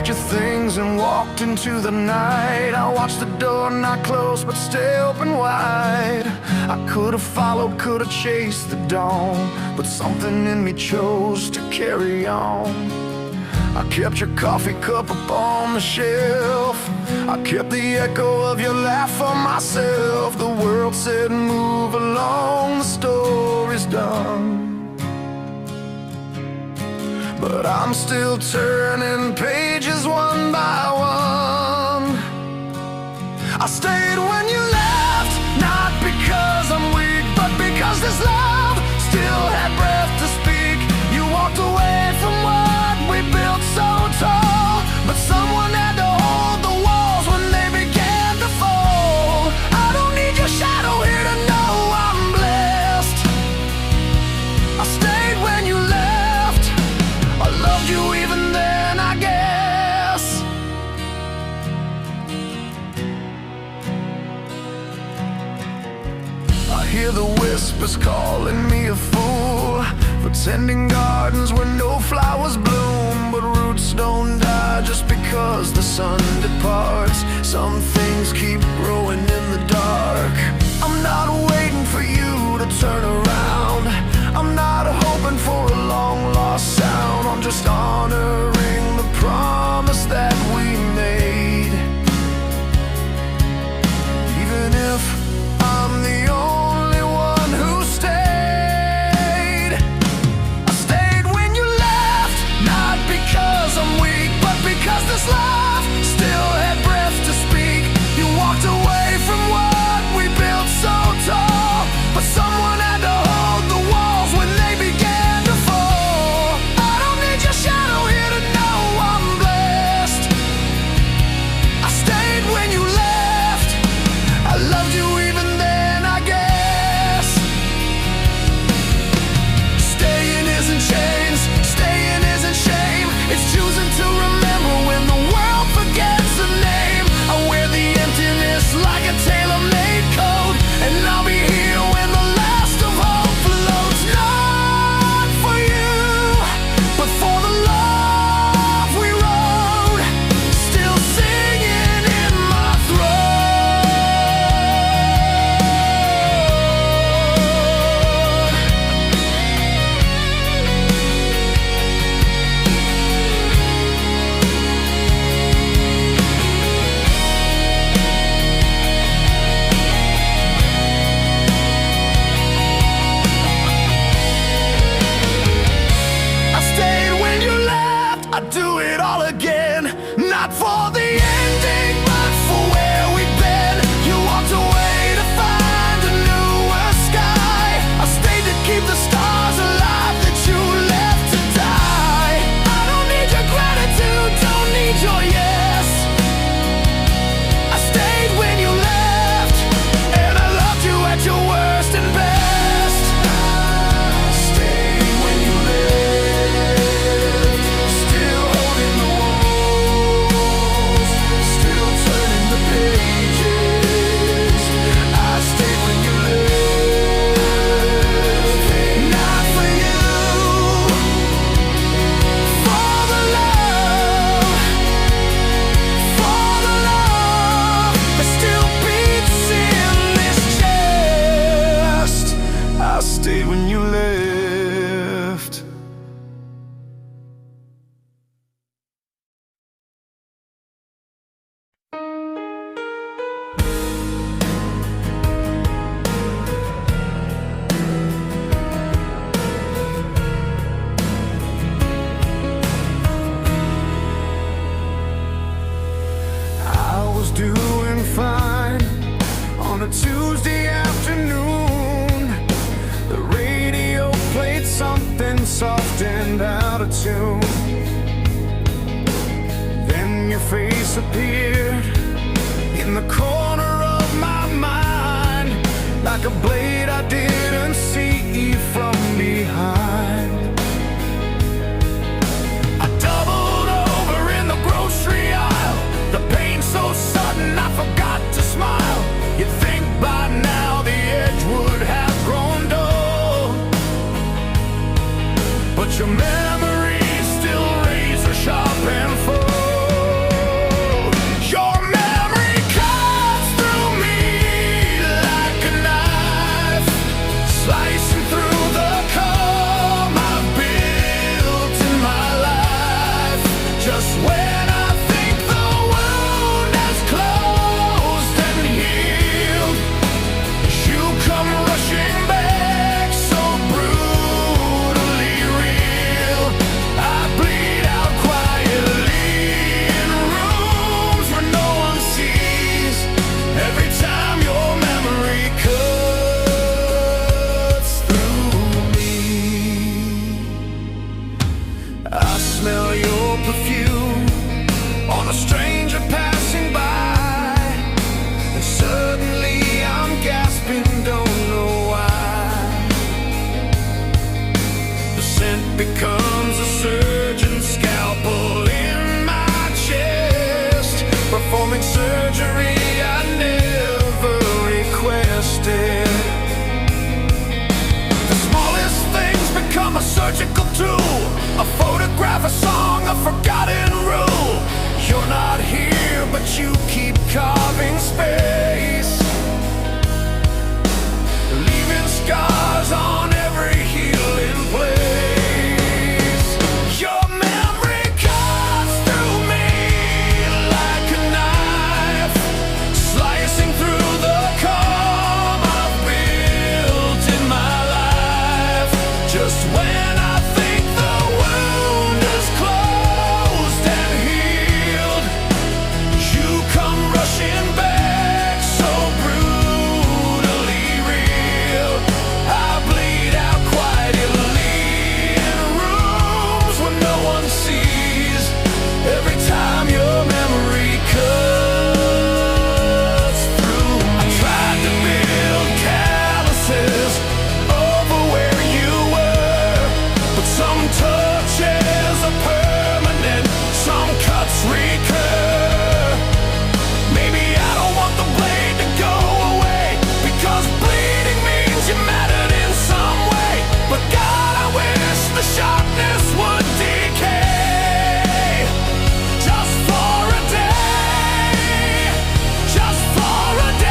packed your things and walked into the night. I watched the door not close but stay open wide. I could have followed, could have chased the dawn, but something in me chose to carry on. I kept your coffee cup up on the shelf. I kept the echo of your laugh for myself. The world said move along, the story's done. But I'm still turning pages one by one. I stayed when you left, not because I'm weak, but because this love still had breath to speak. You walked away from what we built so tall, but someone had to hold the walls when they began to fall. I don't need your shadow here to know I'm blessed. I stayed when you left. I loved you even then, I guess. I hear the whispers calling me a fool for tending gardens where no flowers bloom. But roots don't die just because the sun departs. Some things keep growing in the dark. I'm not waiting for you to turn around. I'm not hoping for a long lost sound. I'm just honoring the promise that we made. Even if I'm the only one who stayed. I stayed when you left, not because I'm weak, but because this love still had breath to speak. You walked away from what we built so tall, but someone had to hold the walls when they began to fall. I don't need your shadow here to know I'm blessed. I stayed when you left. I loved you even then, I guess. Staying isn't chains, staying isn't shame. It's choosing to remember when the world forgets a name. I wear the emptiness like a tailor-made coat, and I'll be here when the last of hope floats. Not for you, but for the love we wrote, still singing in my throat. I stayed when you left. I'd do it all again, not for the ending, but for where we've been. You walked away to find a newer sky. I stayed to keep the stars alive that you left to die. I don't need your gratitude, don't need your yes. I stayed when you left, and I loved you at your worst and best. I stayed when you left, still holding the walls, still turning the pages. I stayed when you left, not for you, for the love, that still beats in this chest. I stayed when you left. I was doing fine on a Tuesday afternoon. The radio played something soft and out of tune. Then your face appeared in the corner of my mind, like a blade I didn't see from behind. I doubled over in the grocery aisle, the pain so sudden I forgot to smile. You'd think by now the edge would have grown dull, but your memory's still razor sharp and full. performing surgery I never requested. The smallest things become a surgical tool, a photograph, a song, a forgotten rule. You're not here, but you keep carving space, leaving scars on every healing place. Your memory cuts through me like a knife, slicing through the calm I've built in my life. Just when I think the wound is closed and healed, you come rushing back so brutally real. I bleed out quietly in rooms where no one sees, every time your memory cuts through me. I tried to build calluses over where you were, but some touches are permanent, some cuts recur. Maybe I don't want the blade to go away, because bleeding means you mattered in some way. But God, I wish the sharpness would decay, just for a day, just for a day.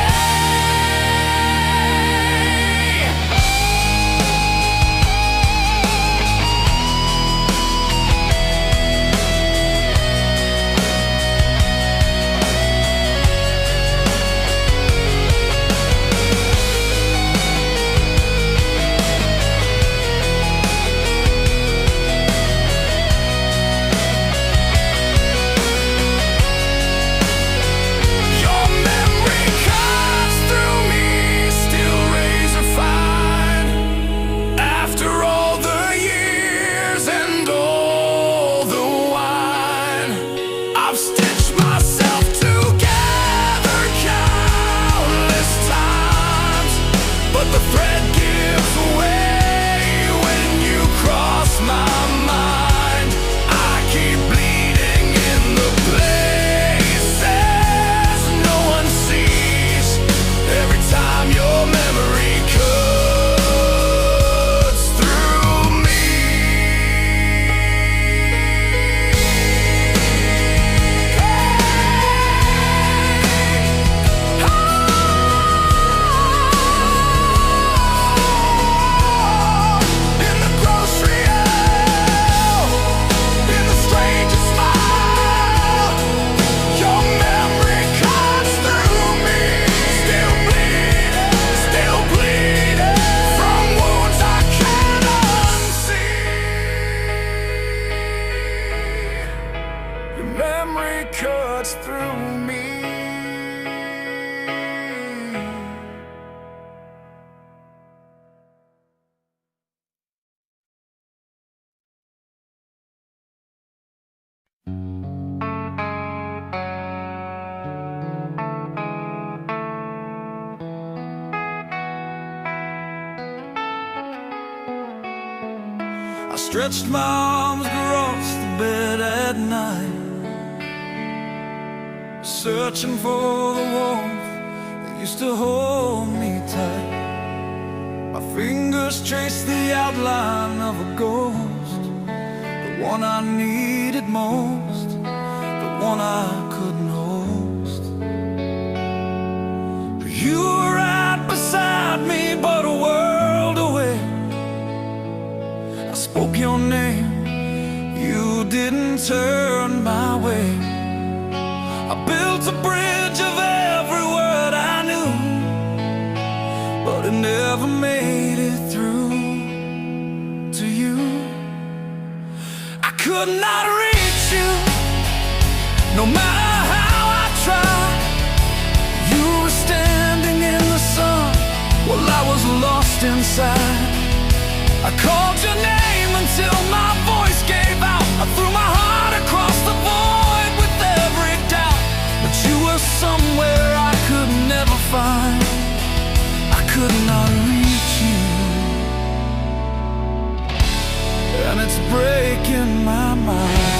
Your memory cuts through me, still razor fine. After all the years and all the wine, I've stitched myself together countless times, but the thread gives way when you cross my mind. I keep bleeding in the places no one sees, every time your memory cuts through me. In the grocery aisle, in the strangest smile, your memory cuts through me. Still bleeding from wounds I can't unsee. Your memory cuts through me. I stretched my arms across the bed at night, searching for the warmth that used to hold me tight. My fingers traced the outline of a ghost, the one I needed most, the one I couldn't host. You were right beside me, but a world away. I spoke your name, you didn't turn my way. I built a bridge of every word I knew, but it never made it through to you. I could not reach you, no matter how I tried. You were standing in the sun while I was lost inside. I called your name until my voice gave out. I threw my heart across the void with every doubt, but you were somewhere I could never find. I could not reach you, and it's breaking my mind.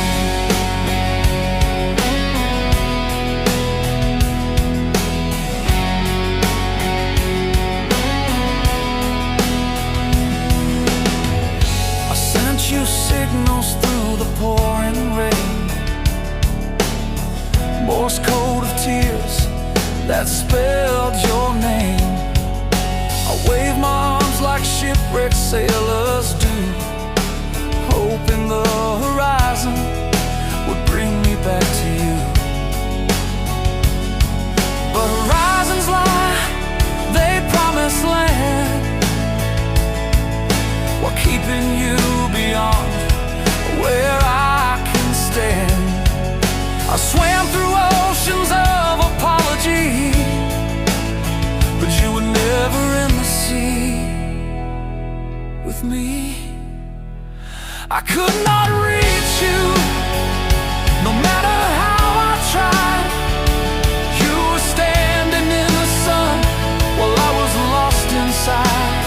Morse code of tears that spelled your name. I wave my arms like shipwrecked sailors do, hoping the horizon would bring me back to you. But horizons lie, they promise land, while keeping you beyond where I can stand. I swam through oceans of apology, but you were never in the sea with me. I could not reach you, no matter how I tried. You were standing in the sun while I was lost inside.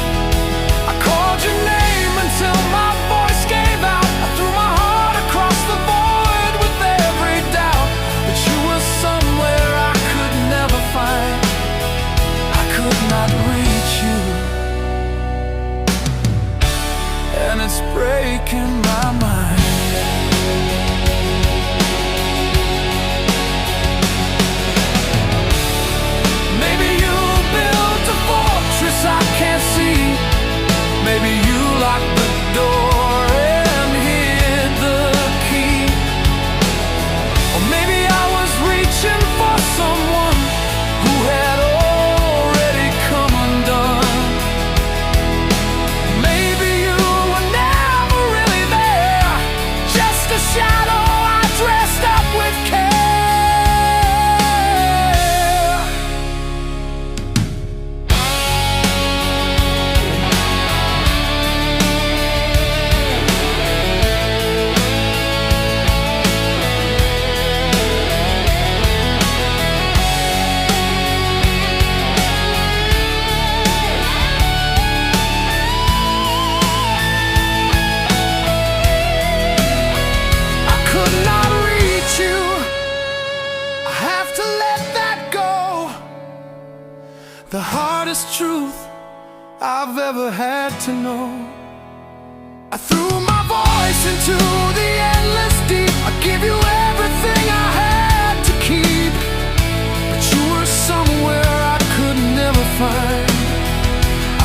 I called your name until my voice gave out. I threw my heart across the void with every doubt, but you were somewhere I could never find. I could not reach you, and it's breaking my mind. Maybe you built a fortress I can't see. Maybe you locked the door and hid the key. Or maybe I was reaching for someone who had already come undone. Maybe you were never really there, just a shadow I dressed up with care. I could not reach you, I have to let that go. The hardest truth I've ever had to know. I threw my voice into the endless deep. I give you everything I had to keep, but you were somewhere I could never find.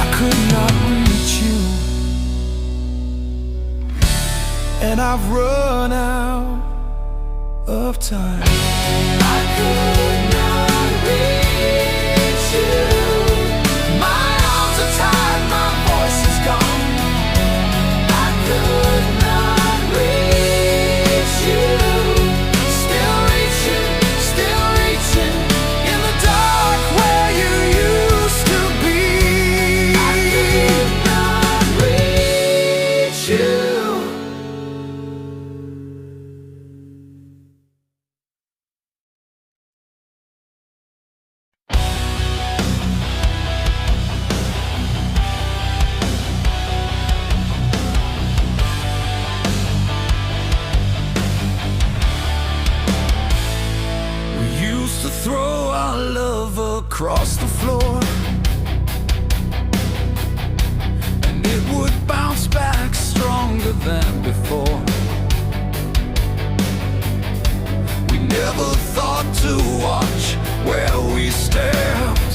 I could not reach you, and I've run out of time. I could not reach you. My arms are tied, my voice is gone. I could not reach you. Still reaching in the dark where you used to be. I could not reach you. To throw our love across the floor, and it would bounce back stronger than before. We never thought to watch where we stepped.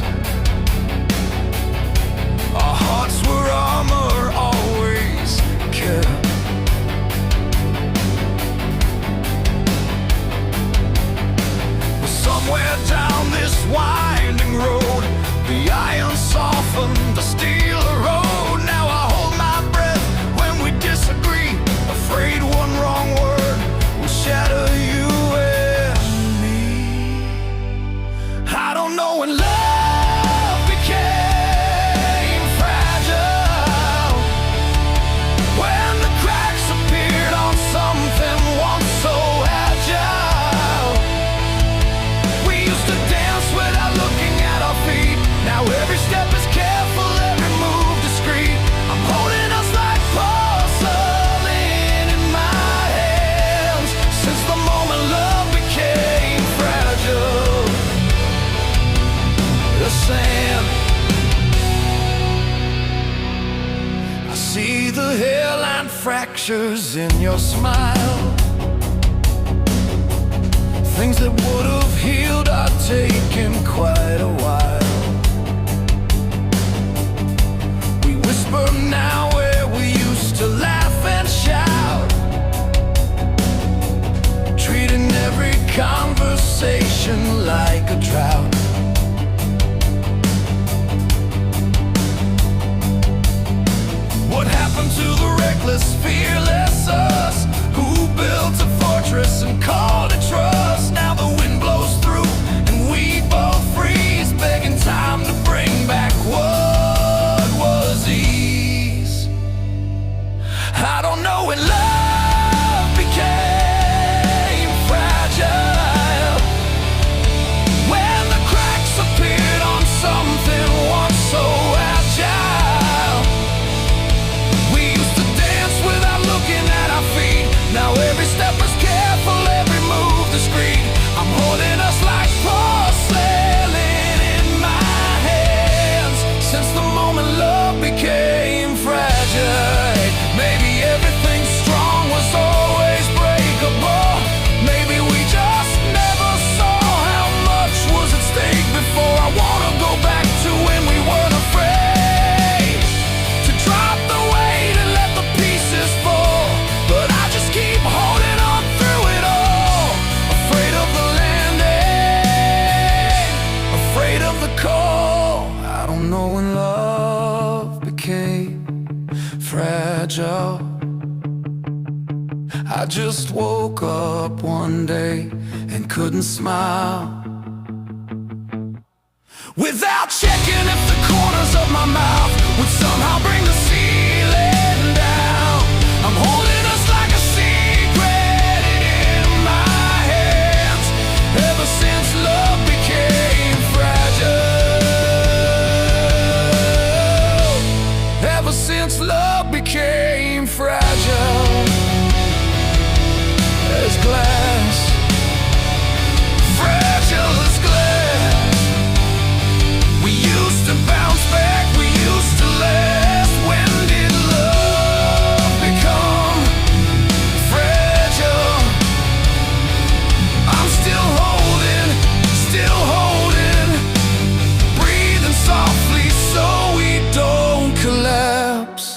Our hearts were armor always kept. Somewhere down this winding road, the iron softened the steel road. Now I hold my breath when we disagree, afraid one wrong word will shatter you and me. I don't know when love became fragile, when the cracks appeared on something once so agile. To dance without looking at our feet. Now every step is careful, every move discreet. I'm holding us like porcelain in my hands, since the moment love became fragile. The sand, I see the hairline fractures in your smile. Things that would have healed are taking quite a while. We whisper now where we used to laugh and shout, treating every conversation like a drought. What happened to the reckless, fearless us who built a fortress and called it trust? Now the wind blows through and we both freeze, begging time to bring back what was ease. I don't know when love became fragile, when the cracks appeared on something once so agile. We used to dance without looking at our feet. Now every step is careful, every move discreet. I'm holding us like porcelain in my hands. Since the moment love became fragile, maybe everything strong was always breakable. Maybe we just never saw how much was at stake before. I wanna go back to when we weren't afraid to drop the weight and let the pieces fall. But I just keep holding on through it all, afraid of the landing, afraid of the call. I don't know when love became fragile. I just woke up one day and couldn't smile without checking if the corners of my mouth would somehow bring the ceiling down. I'm holding us like a secret in my hands, ever since love became fragile. Ever since love became fragile as glass, fragile as glass. We used to bounce back, we used to last. When did love become fragile? I'm still holding, breathing softly so we don't collapse.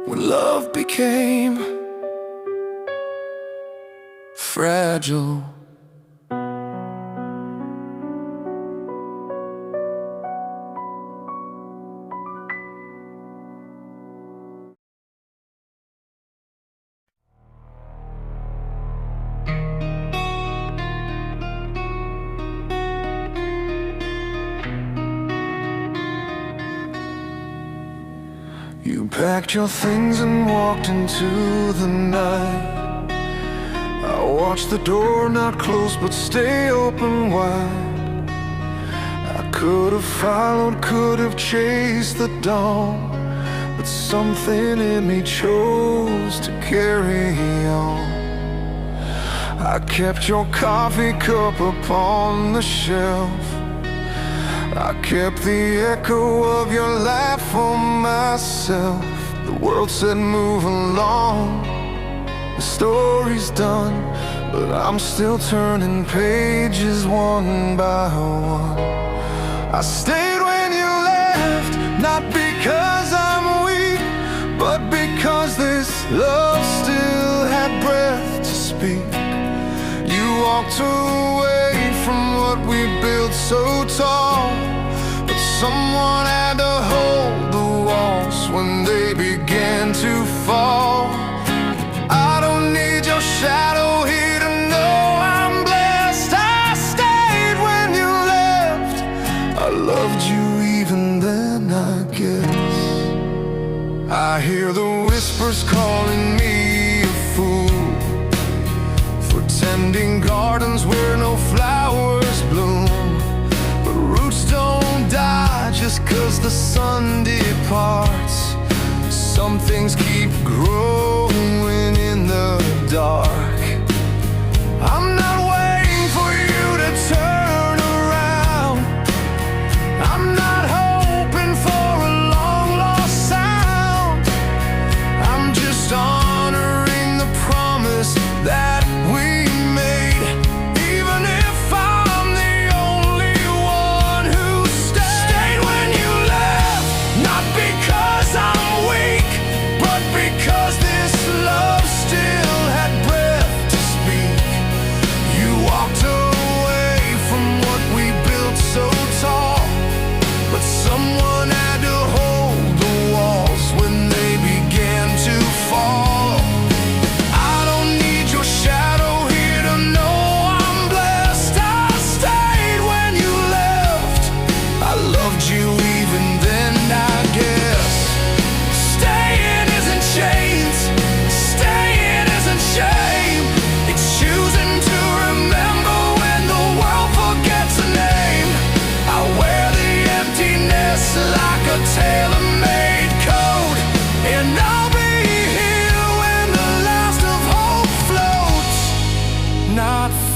When love became fragile. You packed your things and walked into the night. I watched the door not close but stay open wide. I could have followed, could have chased the dawn, but something in me chose to carry on. I kept your coffee cup upon the shelf. I kept the echo of your laugh for myself. The world said move along, the story's done, but I'm still turning pages one by one. I stayed when you left, not because I'm weak, but because this love still had breath to speak. You walked away from what we built so tall, but someone had to hold the walls when they began to fall. I don't need your shadow here to know I'm blessed. I stayed when you left. I loved you even then, I guess. I hear the whispers calling me a fool for tending gardens where no flowers bloom. But roots don't die just 'cause the sun departs. Some things keep growing in the dark. I'm not waiting for you to turn around. I'm not hoping for a long lost sound. I'm just honoring the promise that we made.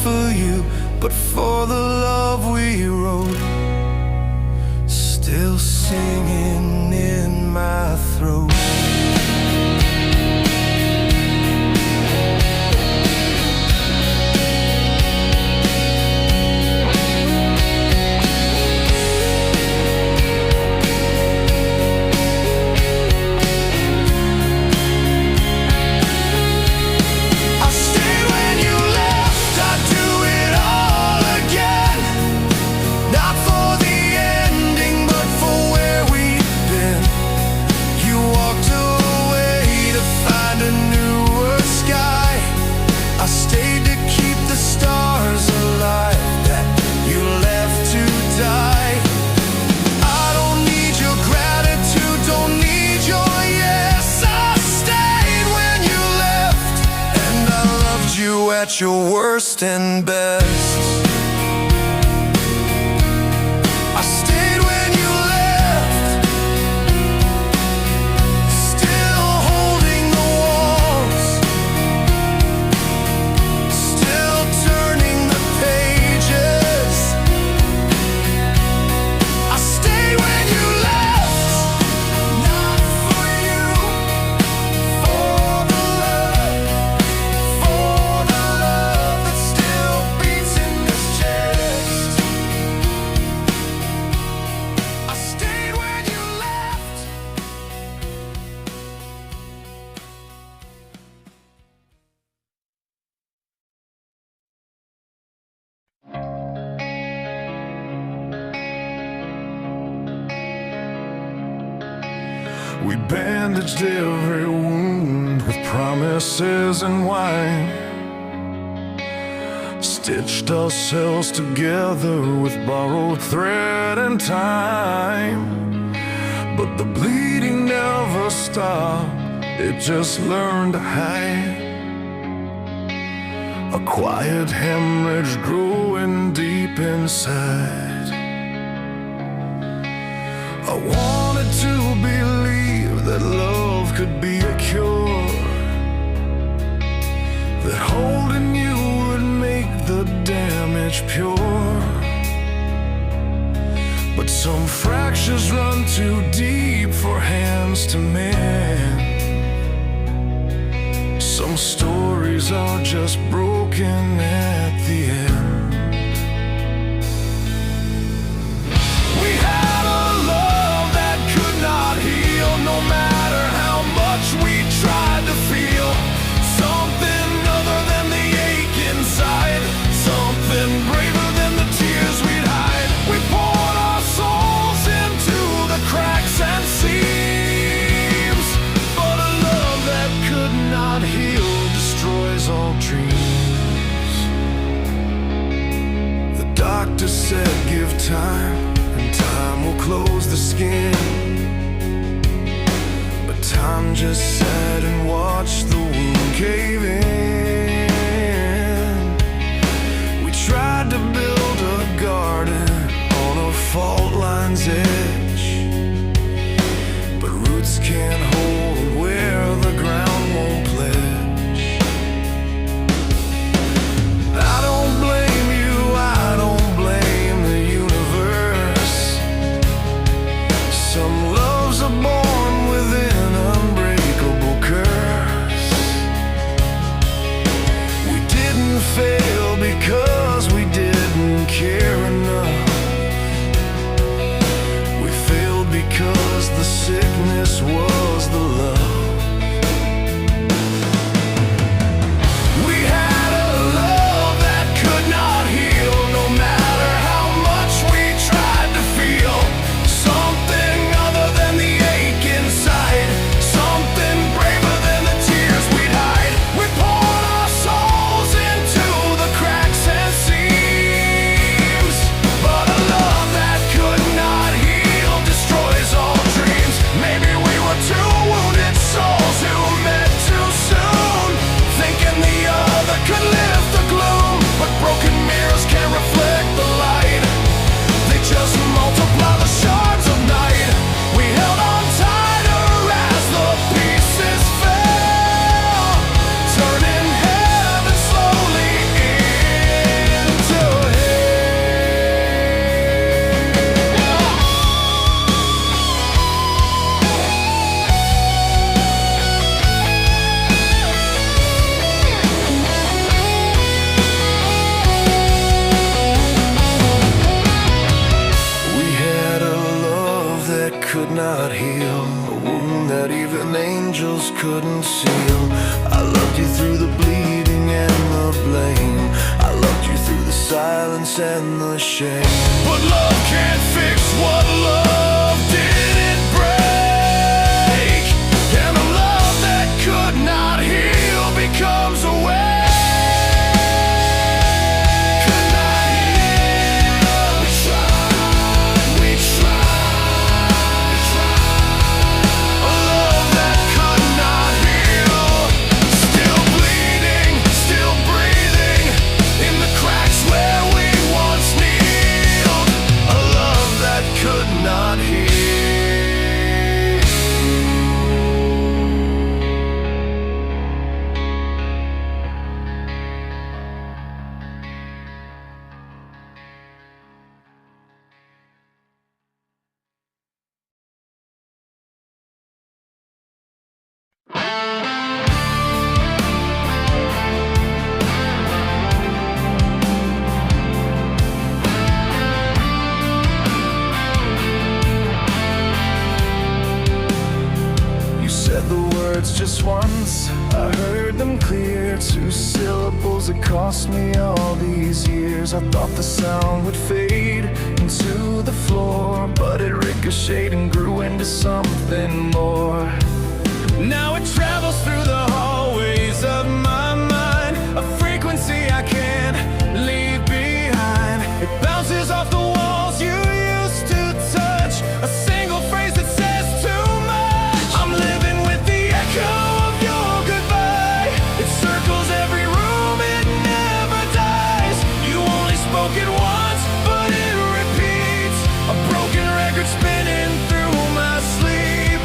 for you, but for the love we wrote. Still singing in my throat. At your worst and best. I stayed when you left, still holding the walls, still turning the pages. I stayed when you left, not for you, for the love, for the love that still beats in this chest. I stayed when you left. We bandaged every wound with promises and wine, stitched ourselves together with borrowed thread and time. But the bleeding never stopped, it just learned to hide. A quiet hemorrhage growing deep inside. I wanted to believe that love could be a cure, that holding you would make the damage pure. But some fractures run too deep for hands to mend. Some stories are just broken at the end. We had a love that could not heal, no matter how much we tried to feel. Something other than the ache inside, something braver than the tears we'd hide. We poured our souls into the cracks and seams, but a love that could not heal destroys all dreams. The doctor said give time, and time will close the skin. But time just sat and watched the wound cave in. We tried to build a garden on a fault line's edge, but roots can't hold where the ground won't pledge. I don't blame you, I don't blame the universe. Some loves are born with an unbreakable curse. We didn't fail because we didn't care enough. We failed because the sickness was the couldn't seal. I loved you through the bleeding and the blame. I loved you through the silence and the shame. But love can't fix what love didn't break. And a love that could not heal becomes a way. Just once, I heard them clear. 2 syllables that cost me all these years. I thought the sound would fade into the floor, but it ricocheted and grew into something more. Now it travels through the hallways of my mind, a frequency I can't leave behind. It bounces off the walls you used to touch, a single phrase that says too much. I'm living with the echo of your goodbye. It circles every room, it never dies. You only spoke it once, but it repeats, a broken record spinning through my sleep.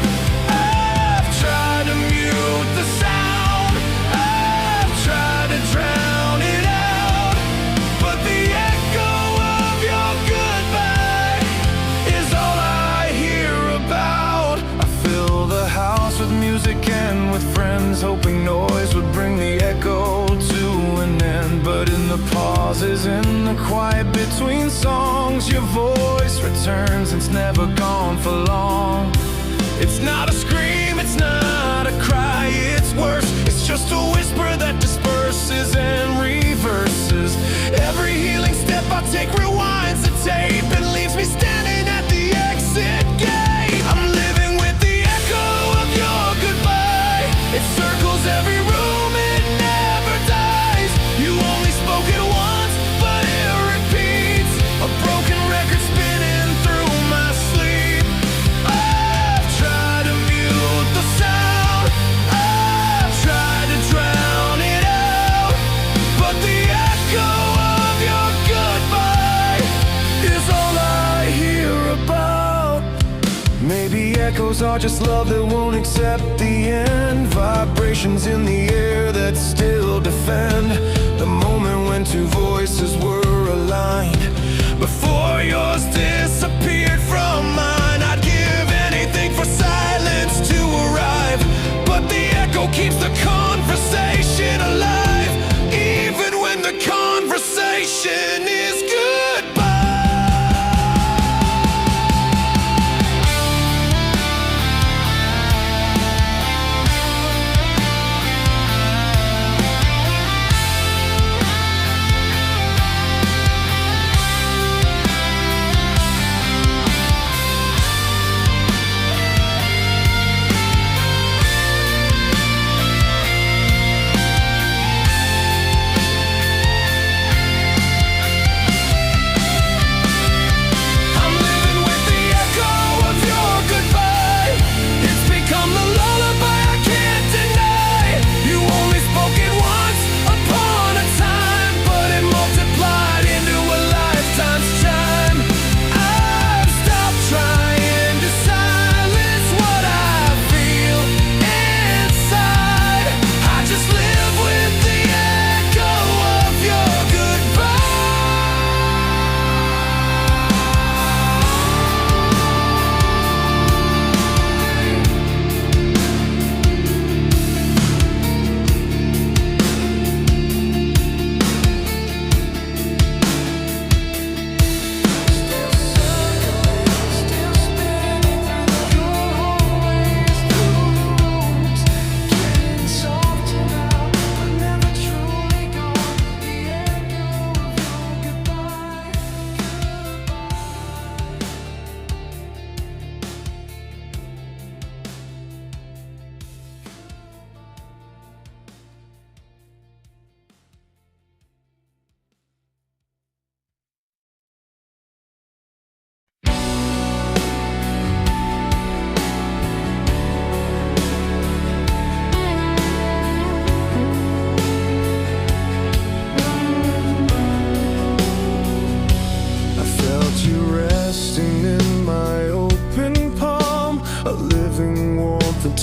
I've tried to mute the sound, I've tried to drown it out, but the echo of your goodbye is all I hear about. I fill the house with music and with friends, hoping noise would bring the echo to an end. But in the pauses, in the quiet between songs, your voice returns, it's never gone for long. It's not a scream, it's not a cry, it's worse. It's just a whisper that disperses and reverses. Every healing step I take rewinds the tape and leaves me standing at the exit gate. I'm living with the echo of your goodbye. It circles every room, it never dies. You only spoke it once, but it repeats, a broken record spinning through my sleep. I've tried to mute the sound, I've tried to drown it out, but the echo of your goodbye is all I hear about. Maybe echoes are just love that won't accept the end, vibrations in the air that still defend the moment when 2 voices were aligned. Before yours disappeared from mine, I'd give anything for silence to arrive, but the echo keeps the conversation alive, even when the conversation is goodbye.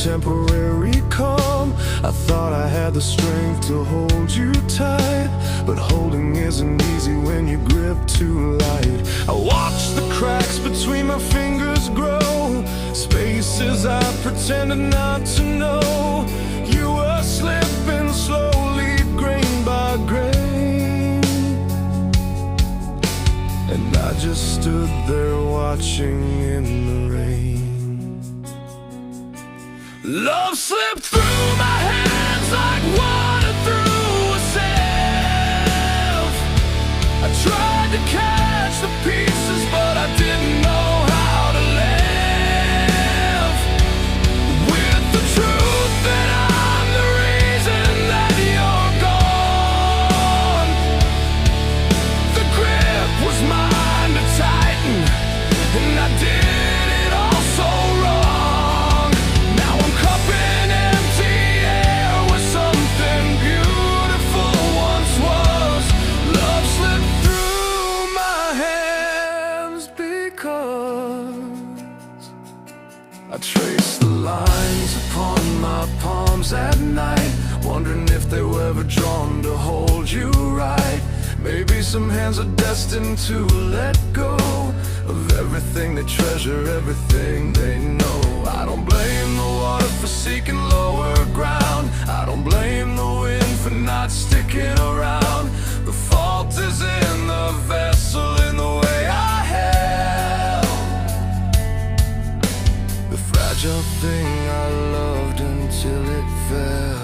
temporary calm. I thought I had the strength to hold you tight, but holding isn't easy when you grip too light. I watched the cracks between my fingers grow, spaces I pretended not to know. You were slipping slowly, grain by grain, and I just stood there watching in the rain. Love slipped through my hands like water through a sieve. I tried to catch the pieces, but I didn't know how to live with the truth that I'm the reason that you're gone. The grip was mine to tighten, and I did it all so wrong. Now I'm cupping empty air where something beautiful once was. Love slipped through my hands because I traced the lines upon my palms at night, wondering if they were ever drawn to hold you right. Maybe some hands are destined to let go of everything they treasure, everything they know. I don't blame the water for seeking lower ground. I don't blame the wind for not sticking around. The fault is in the vessel, in the way I held the fragile thing I loved until it fell.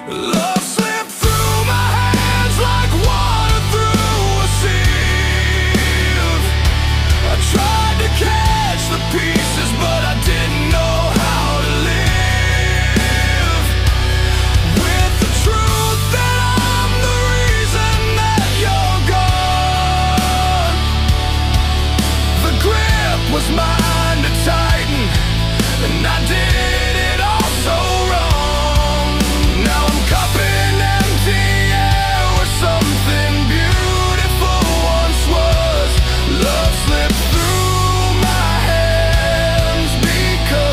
Love slipped through my hands like water through a sieve. I tried to catch the pieces, but I didn't know how to live with the truth that I'm the reason that you're gone. The grip was mine to tighten, and I did it all so wrong. Now I'm cupping empty air where something beautiful once was. Love slipped through my hands because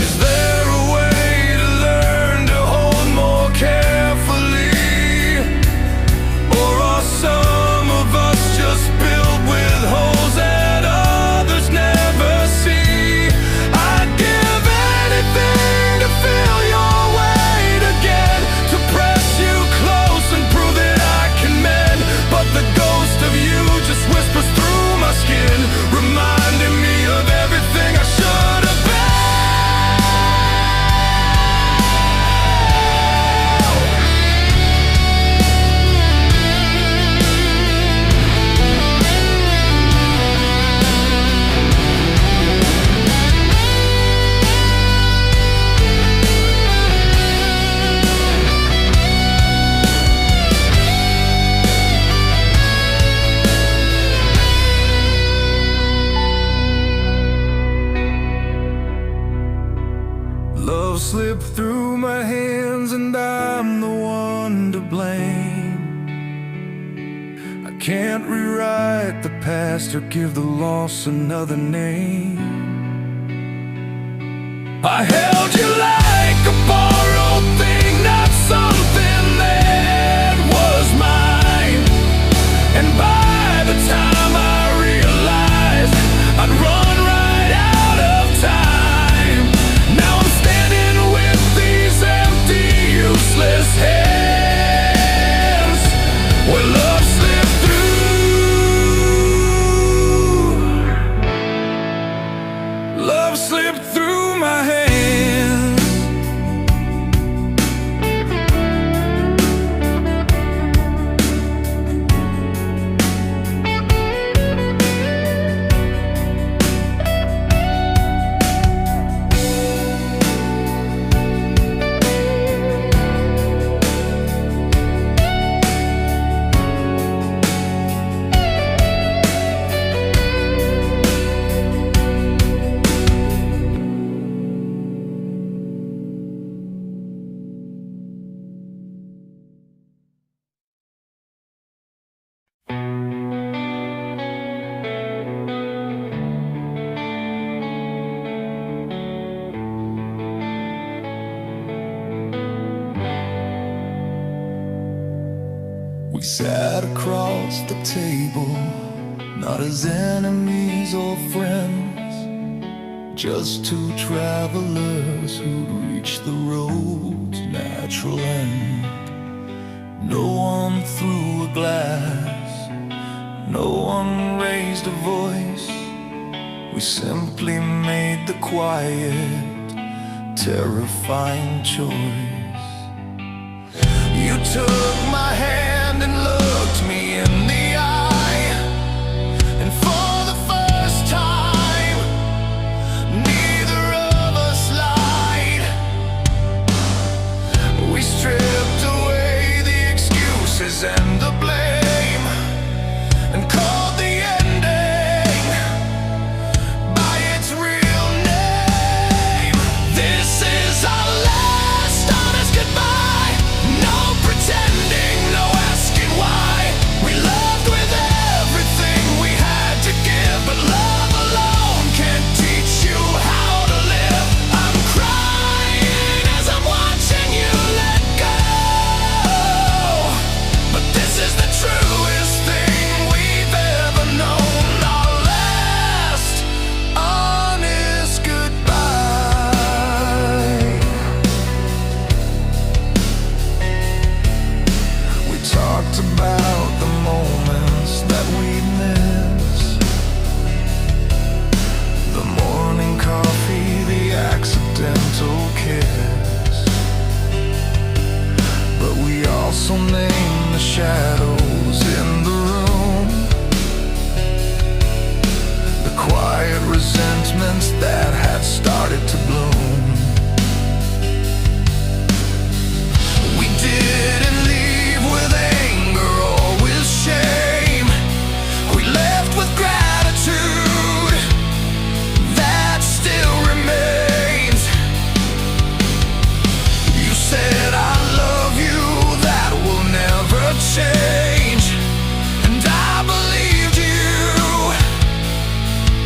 is there a way to learn to hold more carefully? Or are some of us just built with holes that others never see? I'd give anything to feel your weight again, to press you close and prove that I can mend. But the ghost of you just whispers through my skin, reminding me of everything I should have been. Love slipped through my hands and I'm the one to blame. I can't rewrite the past or give the loss another name. I held you like a borrowed thing, not something that was mine. And by the time I realized I'd run right out of time, now I'm standing with these empty, useless hands where love slipped through. Love slipped through my hands. We sat across the table, not as enemies or friends, just two travelers who'd reached the road's natural end. No one threw a glass, no one raised a voice. We simply made the quiet, terrifying choice. You took my hand and looked me in the eye, and for the first time, neither of us lied. We stripped away the excuses and the blame, and called the ending by its real name. This is our last honest goodbye. No pretending, no asking why. We loved with everything we had to give, but love alone can't teach you how to live. I'm crying as I'm watching you let go, but this is the truest thing we've ever known. Our last honest goodbye. We talked about the moments that we'd miss, the morning coffee, the accidental kiss. But we also named the shadows in the room, the quiet resentments that had started to bloom. We didn't leave with anger or with shame. We left with gratitude that still remains. You said I love you, that will never change, and I believed you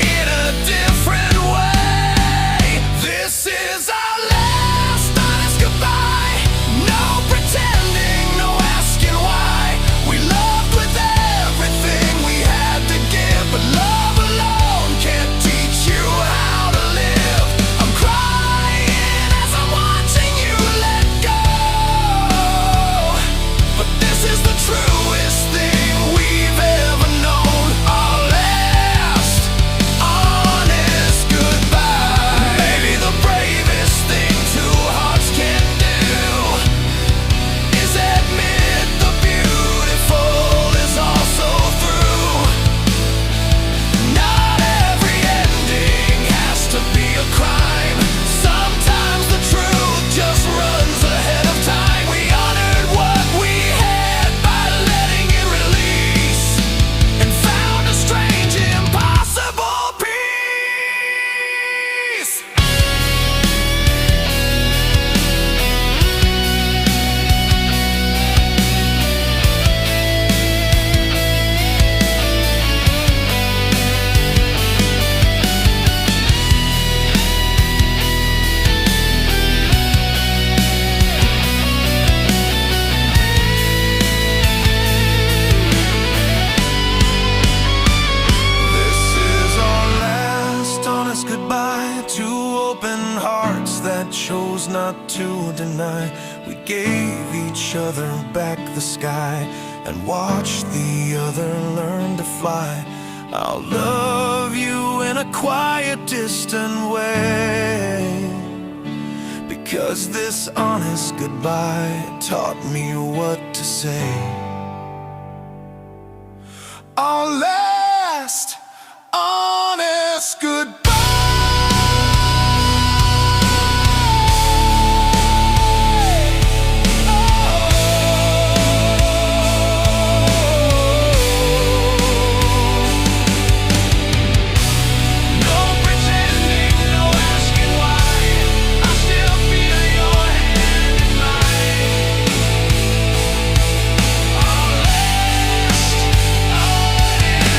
in a different way. This is our last honest goodbye. No pretending, no asking why. We loved with everything we had to give, but love alone can't teach you how to live. I'm crying as I'm watching you let go, but this is the truest thing we've ever known. Our last honest goodbye. Maybe the bravest thing two hearts can do is admit the beautiful is also through. Not every ending has to be a crime. Sometimes the truth just runs ahead of time. We honored what we had by letting it release, and found a strange, impossible peace. This is our last honest goodbye. Two open hearts that chose not to deny. We gave each other back the sky and watched the other learn to fly. I'll love you in a quiet, distant way, because this honest goodbye taught me what to say. Our last honest goodbye. No pretending, no asking why. I still feel your hand in mine. Our last honest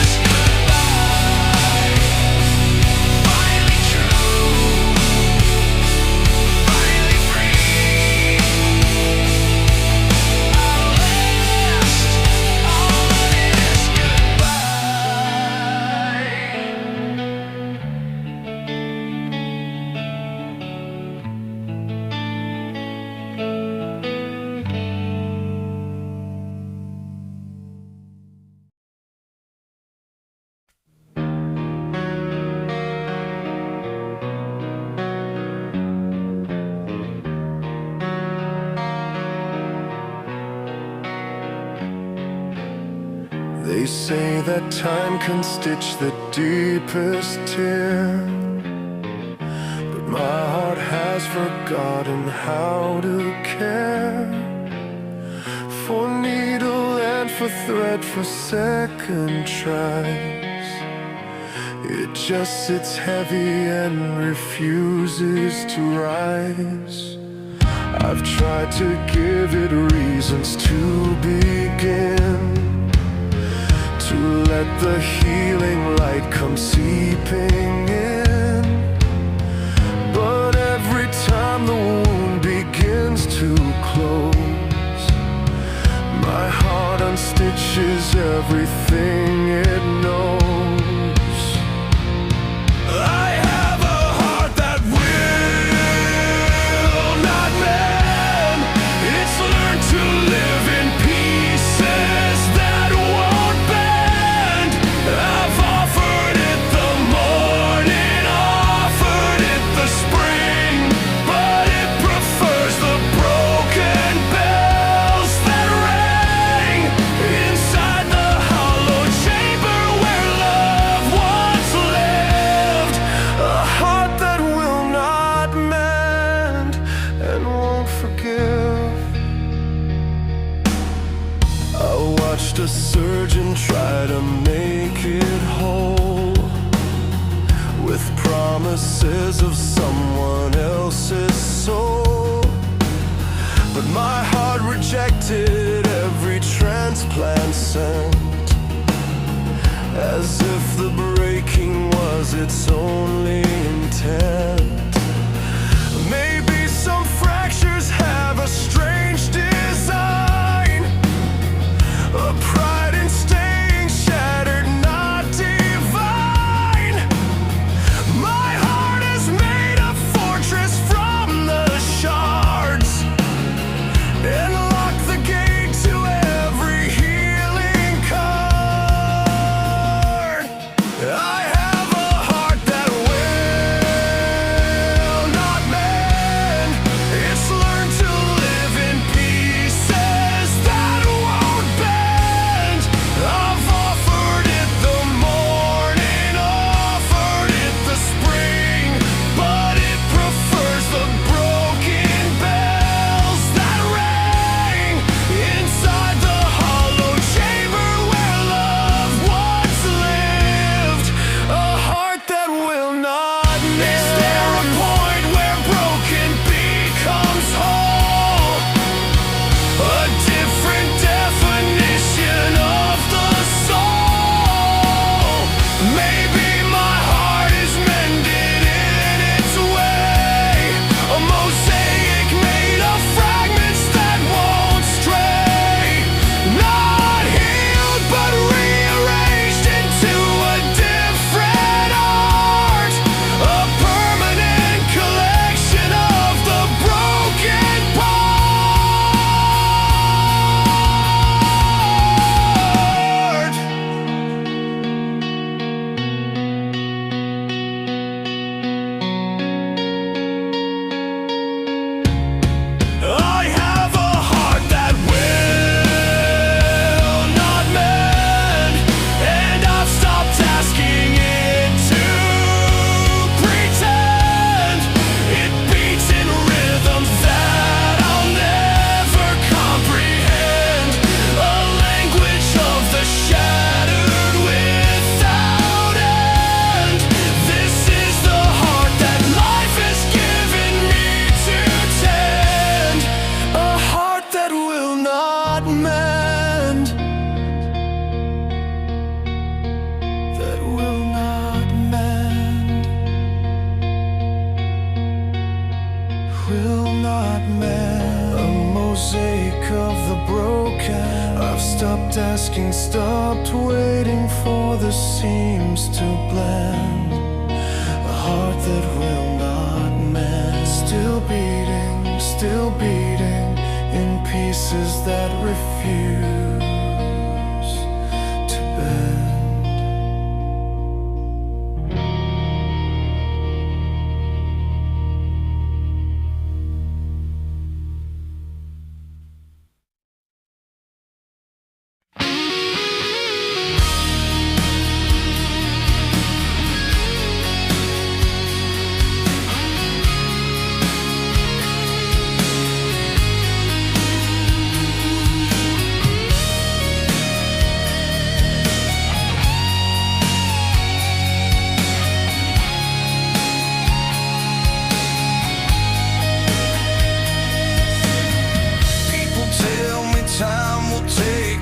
They say that time can stitch the deepest tear, but my heart has forgotten how to care. For needle and for thread, for second tries, it just sits heavy and refuses to rise. I've tried to give it reasons to begin, to let the healing light come seeping in. But every time the wound begins to close, my heart unstitches everything it knows. I have a heart that will not mend. It's learned to live in pieces that won't bend. I've offered it the morning, offered it the spring, but it prefers the broken bells that rang inside the hollow chamber where love once lived. A heart that will not mend and won't forgive. I watched a surgeon try to make it whole with promises of someone else's soul, but my heart rejected every transplant sent, as if the breaking was its only intent. Maybe some fractures have a strange design, a pride in staying shattered, not divine. My heart has made a fortress from the shards and locked the gate to every healing card. I have a heart that will not mend. It's learned to live in pieces that won't bend. I've offered it the morning, offered it the spring, but it prefers the broken bells that rang inside the hollow chamber where love once lived. A heart that will not mend. Is there a point where broken becomes whole? A different definition of the soul. Maybe my heart is mended in its way, a mosaic made of fragments that won't stray. Not healed but rearranged into a different art, a permanent collection of the broken part. I have a heart that will not mend, and I've stopped asking it to pretend. It beats in rhythms that I'll never comprehend, a language of the shattered without end. This is the heart that life has given me to tend, a heart that will not mend, that will not mend, will not mend. A mosaic of the broken. I've stopped asking, stopped waiting for the seams to blend. A heart that will not mend, still beating in pieces that refuse to bend.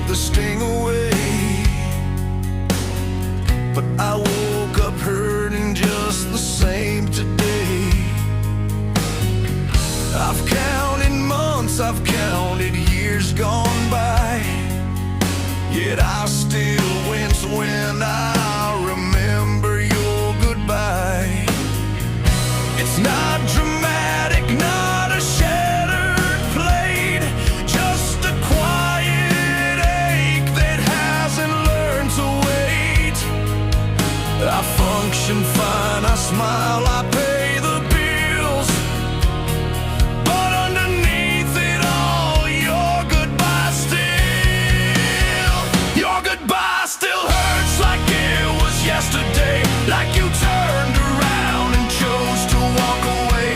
the sting away. But I woke up hurting just the same today. I've counted months, I've counted years gone by, yet I still wince when I remember your goodbye. It's not dramatic, not a shattered plate, just a quiet ache that hasn't learned to wait. I function fine, I smile, I pay the bills, but underneath it all, your goodbye still, your goodbye still hurts like it was yesterday, like you turned around and chose to walk away.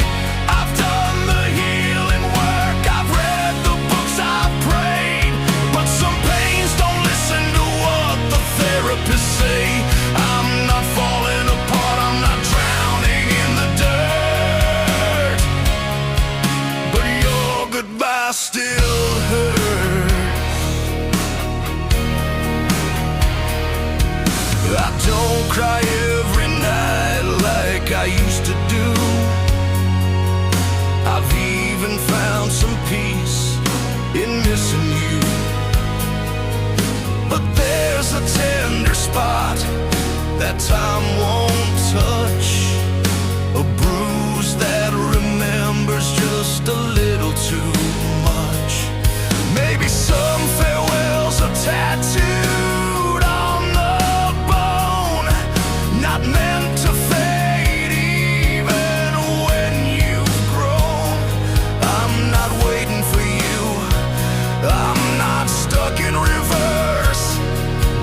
I've done the healing work, I've read the books, I've prayed, but some pains don't listen to what the therapists say. I'm not falling apart, I'm not drowning in the dirt, but your goodbye still hurts. I don't cry every night like I used to do. I've even found some peace in missing you. But there's a tender spot that time won't touch, a bruise that remembers just a little too much. Maybe some farewells are tattooed on the bone, not meant to fade even when you've grown. I'm not waiting for you, I'm not stuck in reverse,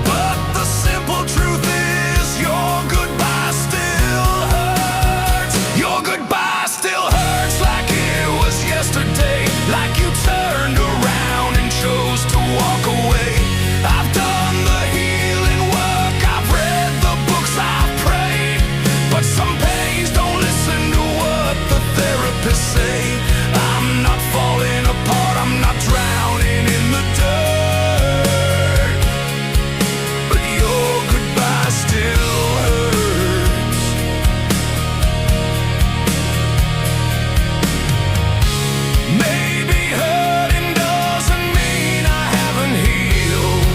but the simple truth is your goodbye still hurts. Your goodbye still hurts like it was yesterday, like you turned around and chose to walk away. I've done the healing work, I've read the books, I've prayed, but some pains don't listen to what the therapists say. I'm not falling apart, I'm not drowning in the dirt, but your goodbye still hurts. Maybe hurting doesn't mean I haven't healed.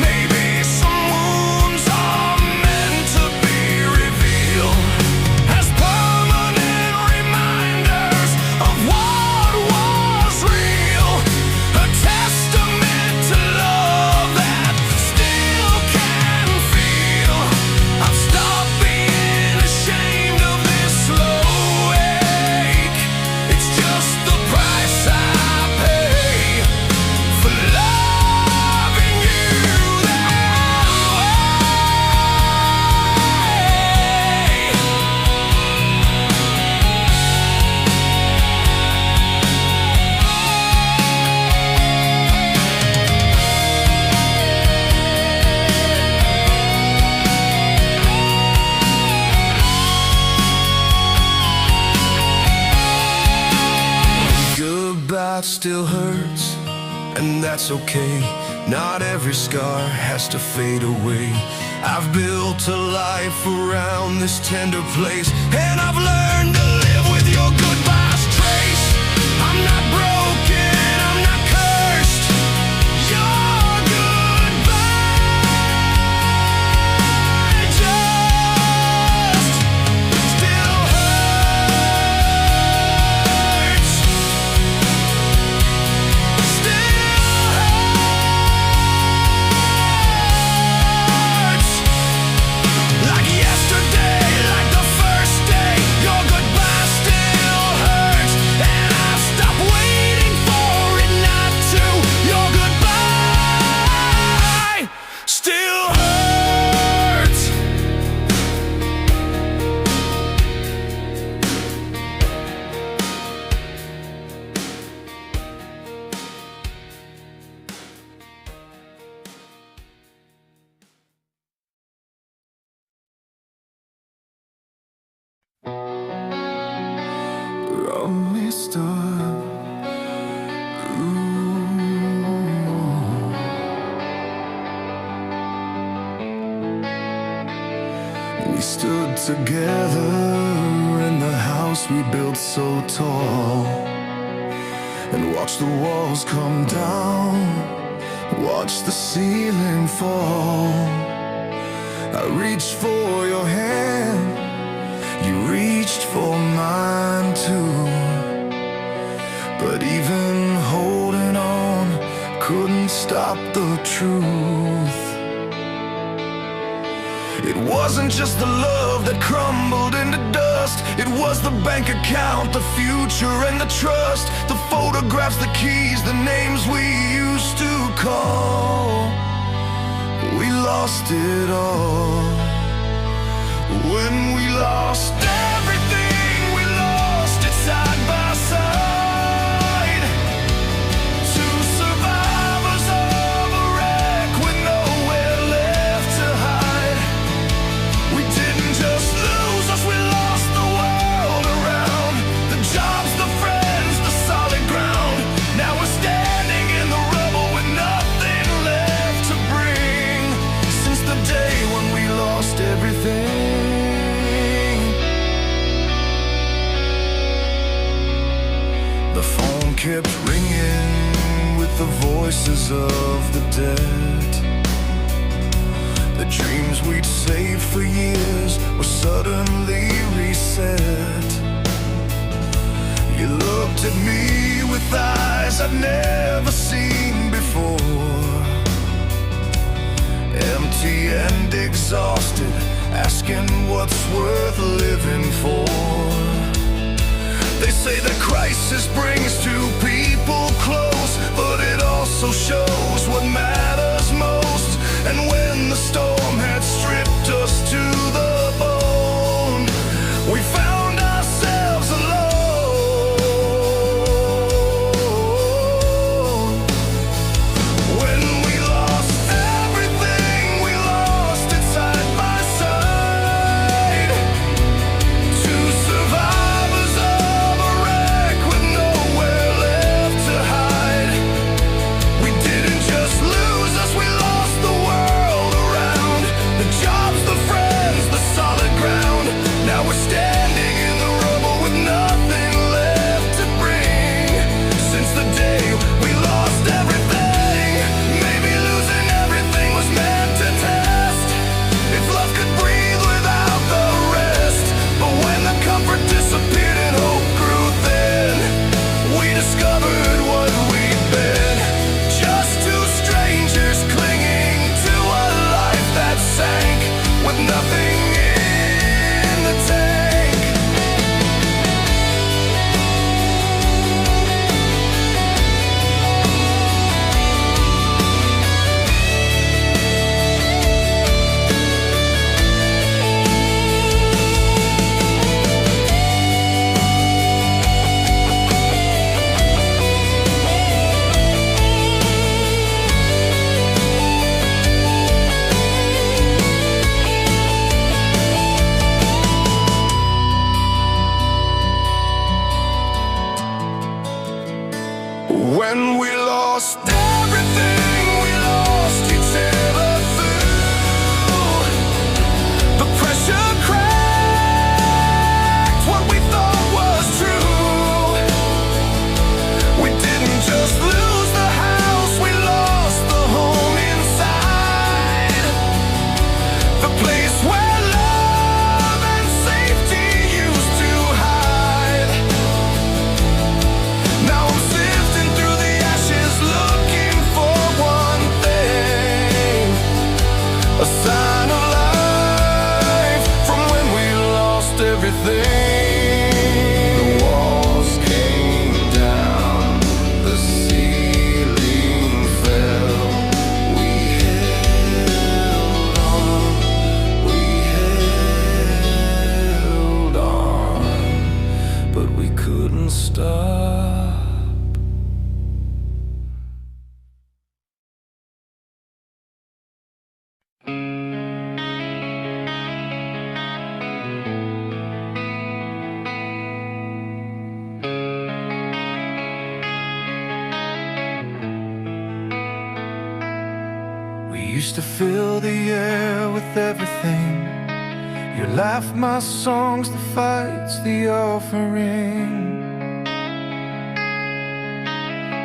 Maybe some wounds are meant to be revealed as permanent reminders of what was real, a testament to love that still can feel. I've stopped being ashamed of this slow ache. It's just the price I pay for loving you that goodbye still hurts, and that's okay. Not every scar has to fade away. I've built a life around this tender place, and I've learned to live with your goodbye's trace. I'm not broken, I'm not cursed. Your goodbye just still hurts. Still hurts like yesterday, like the first day. Your goodbye still hurts, and I've stopped waiting for it not to. Your goodbye still hurts. Roll me stone. Ooh. stood together in the house we built so tall, and watched the walls come down, watched the ceiling fall. I reached for your hand, you reached for mine too. But even holding on couldn't stop the truth. It wasn't just the love that crumbled into dust. It was the bank account, the future and the trust, the photographs, the keys, the names we used to call. We lost it all. When we lost everything, we lost it side by side. Two survivors of a wreck with nowhere left to hide. We didn't just lose us, we lost the world around. The jobs, the friends, the solid ground. Now we're standing in the rubble with nothing left to bring. Since the day when we lost everything, the phone kept ringing with the voices of the dead. The dreams we'd saved for years were suddenly reset. You looked at me with eyes I'd never seen before, empty and exhausted, asking what's worth living for. They say that crisis brings two people close, but it also shows what matters most. And when the storm had stripped us to the bone, we found ourselves alone. When we lost everything, we lost it side by side. Two survivors of a wreck with nowhere left to hide. We didn't just lose us, we lost the world around. The jobs, the friends, the solid ground. Now we're standing in the rubble with nothing left to bring. Since the day we lost everything, maybe losing everything was meant to test if love could breathe without the rest. But when the comfort disappeared and hope grew thin, we discovered what we'd been. Just two strangers clinging to a life that sank with nothing in the tank. When we lost everything, we lost each other through. The pressure cracked what we thought was true. We didn't just lose the house, we lost the home inside. The place where love and safety used to hide. Now I'm sifting through the ashes, looking for one thing, a sign of life from when we lost everything. The walls came down, the ceiling fell. We held on, we held on, but we couldn't stop. We used to fill the air with everything, Your laugh, my songs, the fights, the offering.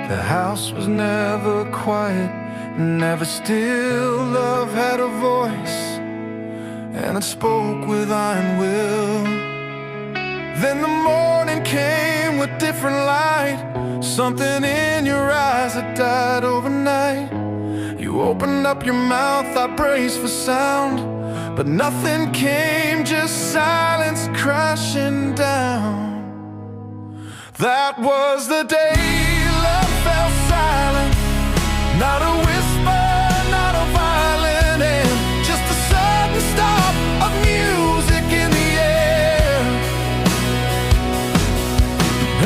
The house was never quiet, never still. Love had a voice, and it spoke with iron will. Then the morning came with different light, something in your eyes that died overnight. You opened up your mouth, I braced for sound, but nothing came, just silence crashing down. That was the day love fell silent. Not a whisper, not a violin, and just a sudden stop of music in the air,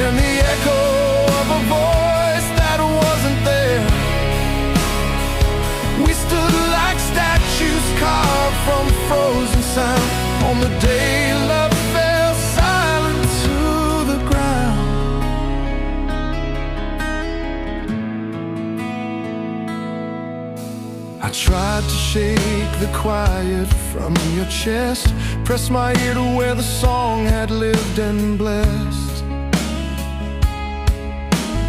and the echo of a voice that wasn't there. We stood like statues carved from frozen sound on the day love fell silent to the ground. I tried to shake the quiet from your chest, press my ear to where the song had lived and blessed.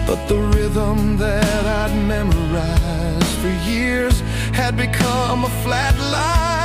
But the rhythm that I'd memorized for years had become a flat line.